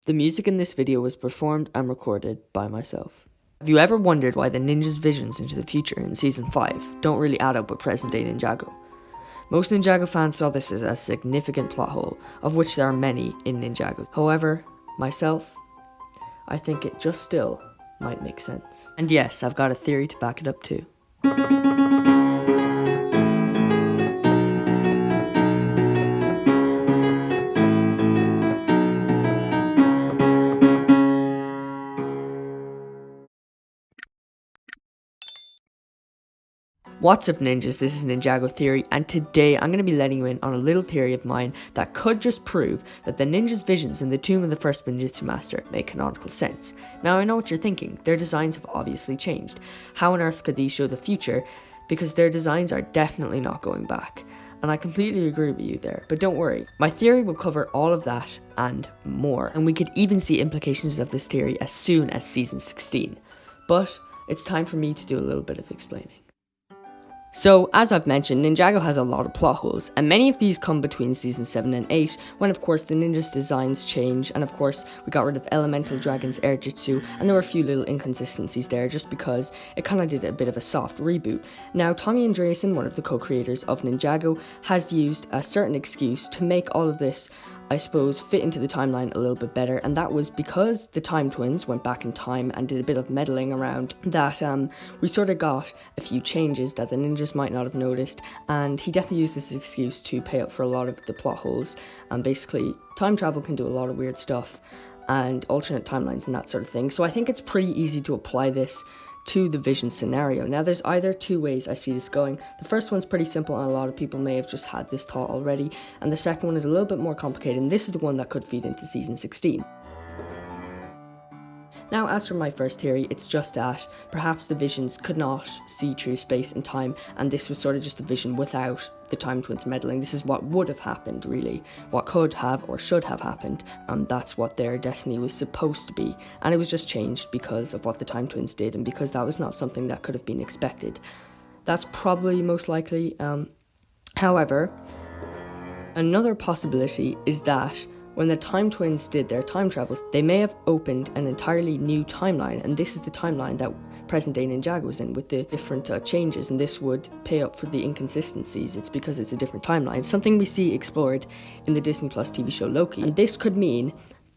The music in this video was performed and recorded by myself. Have you ever wondered why the ninja's visions into the future in Season 5 don't really add up with present-day Ninjago? Most Ninjago fans saw this as a significant plot hole, of which there are many in Ninjago. However, myself, I think it just still might make sense. And yes, I've got a theory to back it up too. What's up ninjas, this is Ninjago Theory, and today I'm going to be letting you in on a little theory of mine that could just prove that the ninja's visions in the tomb of the First Spinjitzu Master make canonical sense. Now I know what you're thinking, their designs have obviously changed. How on earth could these show the future? Because their designs are definitely not going back. And I completely agree with you there, but don't worry, my theory will cover all of that and more, and we could even see implications of this theory as soon as Season 16. But it's time for me to do a little bit of explaining. So, as I've mentioned, Ninjago has a lot of plot holes, and many of these come between Season 7 and 8, when of course the ninja's designs change, and of course we got rid of Elemental Dragon's Air Jutsu, and there were a few little inconsistencies there, just because it kind of did a bit of a soft reboot. Now, Tommy Andreasen, one of the co-creators of Ninjago, has used a certain excuse to make all of this, I suppose, fit into the timeline a little bit better, and that was because the Time Twins went back in time and did a bit of meddling around that we sort of got a few changes that the ninjas might not have noticed, and he definitely used this excuse to pay up for a lot of the plot holes. And basically, time travel can do a lot of weird stuff, and alternate timelines and that sort of thing, so I think it's pretty easy to apply this to the vision scenario. Now there's either two ways I see this going. The first one's pretty simple and a lot of people may have just had this thought already, and the second one is a little bit more complicated, and this is the one that could feed into Season 16. Now, as for my first theory, it's just that perhaps the visions could not see through space and time, and this was sort of just a vision without the Time Twins meddling. This is what would have happened, really. What could have or should have happened, and that's what their destiny was supposed to be. And it was just changed because of what the Time Twins did, and because that was not something that could have been expected. That's probably most likely. However, another possibility is that when the Time Twins did their time travels, they may have opened an entirely new timeline, and this is the timeline that present-day Ninjago was in, with the different changes, and this would pay up for the inconsistencies. It's because it's a different timeline, something we see explored in the Disney Plus TV show Loki. And this could mean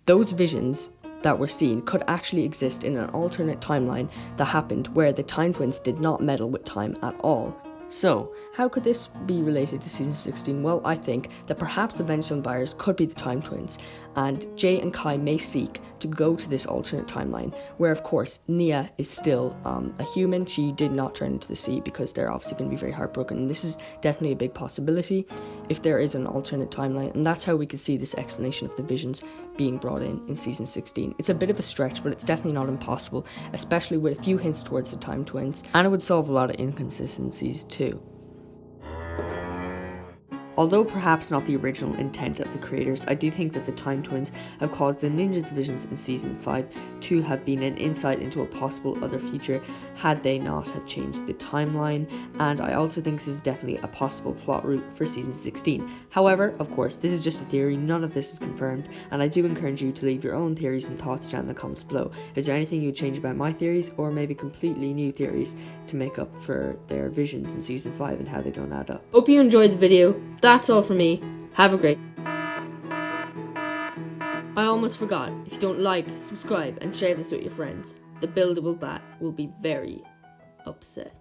those visions that were seen could actually exist in an alternate timeline that happened where the Time Twins did not meddle with time at all. So, how could this be related to Season 16? Well, I think that perhaps the Vengeful buyers could be the Time Twins, and Jay and Kai may seek to go to this alternate timeline, where of course Nia is still a human. She did not turn into the sea because they're obviously going to be very heartbroken, and this is definitely a big possibility if there is an alternate timeline, and that's how we could see this explanation of the visions being brought in Season 16. It's a bit of a stretch, but it's definitely not impossible, especially with a few hints towards the Time Twins, and it would solve a lot of inconsistencies too. Although perhaps not the original intent of the creators, I do think that the Time Twins have caused the ninjas' visions in Season 5 to have been an insight into a possible other future had they not have changed the timeline, and I also think this is definitely a possible plot route for Season 16. However, of course, this is just a theory, none of this is confirmed, and I do encourage you to leave your own theories and thoughts down in the comments below. Is there anything you would change about my theories, or maybe completely new theories to make up for their visions in Season 5 and how they don't add up? Hope you enjoyed the video. That's all from me. Have a great... I almost forgot. If you don't like, subscribe, and share this with your friends, the buildable bat will be very upset.